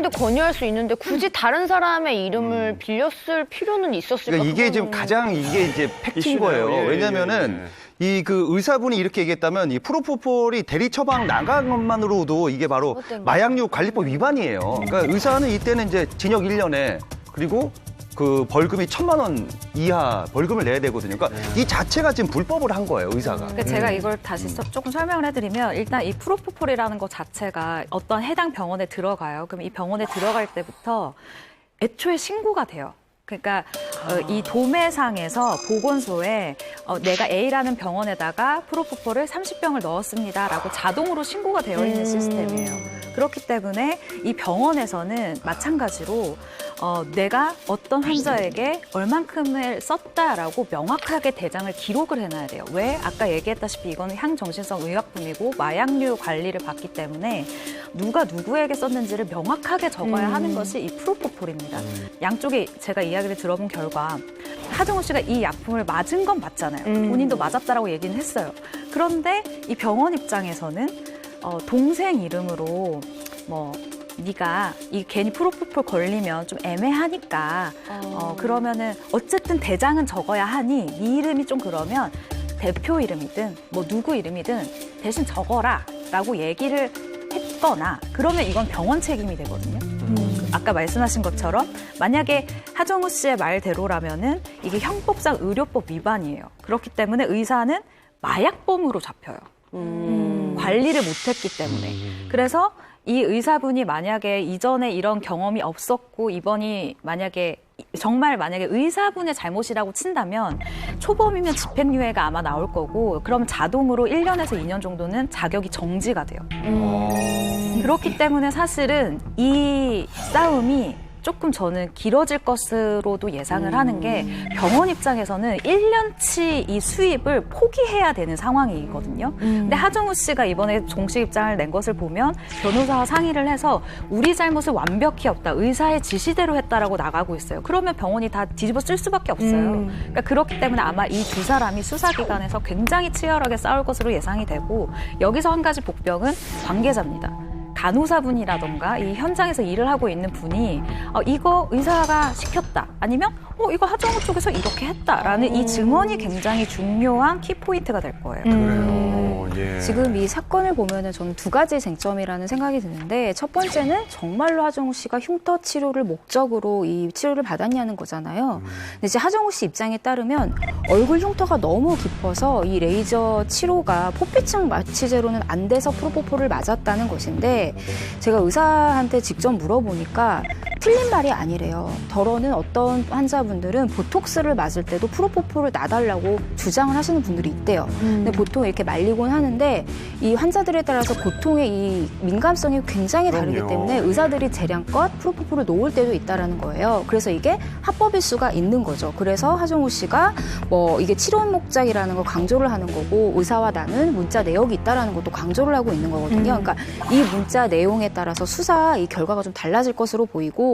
의사인데 권유할 수 있는데 굳이 다른 사람의 이름을 빌렸을 필요는 있었을까? 그러니까 이게 지금 가장 이게 이제 팩트인 거예요. 왜냐면은 이 그 의사분이 이렇게 얘기했다면 이 프로포폴이 대리 처방 나간 것만으로도 이게 바로 마약류 관리법 위반이에요. 그러니까 의사는 이때는 이제 징역 1년에 그리고 그 벌금이 1,000만 원 이하 벌금을 내야 되거든요. 그러니까 이 자체가 지금 불법을 한 거예요, 의사가. 그러니까 제가 이걸 다시 조금 설명을 해드리면 일단 이 프로포폴이라는 것 자체가 어떤 해당 병원에 들어가요. 그럼 이 병원에 들어갈 때부터 애초에 신고가 돼요. 그러니까 이 도매상에서 보건소에 내가 A라는 병원에다가 프로포폴을 30병을 넣었습니다라고 자동으로 신고가 되어 있는 시스템이에요. 그렇기 때문에 이 병원에서는 마찬가지로 내가 어떤 환자에게 얼만큼을 썼다라고 명확하게 대장을 기록을 해놔야 돼요. 왜? 아까 얘기했다시피 이거는 향정신성 의약품이고 마약류 관리를 받기 때문에 누가 누구에게 썼는지를 명확하게 적어야 하는 것이 이 프로포폴입니다. 양쪽에 제가 이야기를 들어본 결과 하정우 씨가 이 약품을 맞은 건 맞잖아요. 본인도 맞았다라고 얘기는 했어요. 그런데 이 병원 입장에서는 동생 이름으로 네가 이 괜히 프로포폴 걸리면 좀 애매하니까 그러면은 어쨌든 대장은 적어야 하니 네 이름이 좀 그러면 대표 이름이든 누구 이름이든 대신 적어라라고 얘기를 했거나 그러면 이건 병원 책임이 되거든요. 아까 말씀하신 것처럼 만약에 하정우 씨의 말대로라면은 이게 형법상 의료법 위반이에요. 그렇기 때문에 의사는 마약범으로 잡혀요. 관리를 못했기 때문에. 그래서 이 의사분이 만약에 이전에 이런 경험이 없었고 이번이 만약에 의사분의 잘못이라고 친다면 초범이면 집행유예가 아마 나올 거고 그럼 자동으로 1년에서 2년 정도는 자격이 정지가 돼요. 그렇기 때문에 사실은 이 싸움이 조금 저는 길어질 것으로도 예상을 하는 게 병원 입장에서는 1년치 이 수입을 포기해야 되는 상황이거든요. 근데 하정우 씨가 이번에 정식 입장을 낸 것을 보면 변호사와 상의를 해서 우리 잘못은 완벽히 없다. 의사의 지시대로 했다라고 나가고 있어요. 그러면 병원이 다 뒤집어 쓸 수밖에 없어요. 그러니까 그렇기 때문에 아마 이 두 사람이 수사기관에서 굉장히 치열하게 싸울 것으로 예상이 되고 여기서 한 가지 복병은 관계자입니다. 간호사분이라던가 이 현장에서 일을 하고 있는 분이 이거 의사가 시켰다 아니면 이거 하정우 쪽에서 이렇게 했다라는 이 증언이 굉장히 중요한 키포인트가 될 거예요. 그래요. 예. 지금 이 사건을 보면은 저는 두 가지 쟁점이라는 생각이 드는데 첫 번째는 정말로 하정우 씨가 흉터 치료를 목적으로 이 치료를 받았냐는 거잖아요. 근데 이제 하정우 씨 입장에 따르면 얼굴 흉터가 너무 깊어서 이 레이저 치료가 포피층 마취제로는 안 돼서 프로포폴을 맞았다는 것인데 제가 의사한테 직접 물어보니까 틀린 말이 아니래요. 더러는 어떤 환자분들은 보톡스를 맞을 때도 프로포폴을 놔달라고 주장을 하시는 분들이 있대요. 근데 보통 이렇게 말리곤 하는데 이 환자들에 따라서 고통의 이 민감성이 굉장히 다르기 때문에 의사들이 재량껏 프로포폴을 놓을 때도 있다라는 거예요. 그래서 이게 합법일 수가 있는 거죠. 그래서 하정우 씨가 이게 치료 목적이라는 걸 강조를 하는 거고 의사와 나는 문자 내역이 있다라는 것도 강조를 하고 있는 거거든요. 그러니까 이 문자 내용에 따라서 수사 이 결과가 좀 달라질 것으로 보이고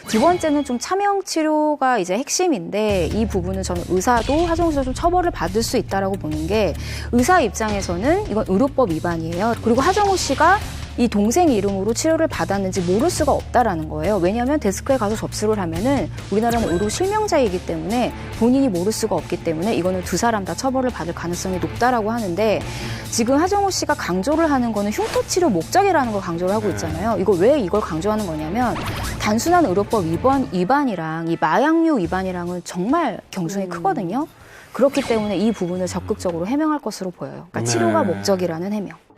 두 번째는 좀 차명 치료가 이제 핵심인데 이 부분은 저는 의사도 하정우 씨가 좀 처벌을 받을 수 있다라고 보는 게 의사 입장에서는 이건 의료법 위반이에요. 그리고 하정우 씨가 이 동생 이름으로 치료를 받았는지 모를 수가 없다라는 거예요. 왜냐하면 데스크에 가서 접수를 하면은 우리나라는 의료 실명자이기 때문에 본인이 모를 수가 없기 때문에 이거는 두 사람 다 처벌을 받을 가능성이 높다라고 하는데 지금 하정우 씨가 강조를 하는 거는 흉터 치료 목적이라는 걸 강조를 하고 있잖아요. 이거 왜 이걸 강조하는 거냐면 단순한 의료법 위반이랑 이 마약류 위반이랑은 정말 경중이 크거든요. 그렇기 때문에 이 부분을 적극적으로 해명할 것으로 보여요. 그러니까 치료가 목적이라는 해명.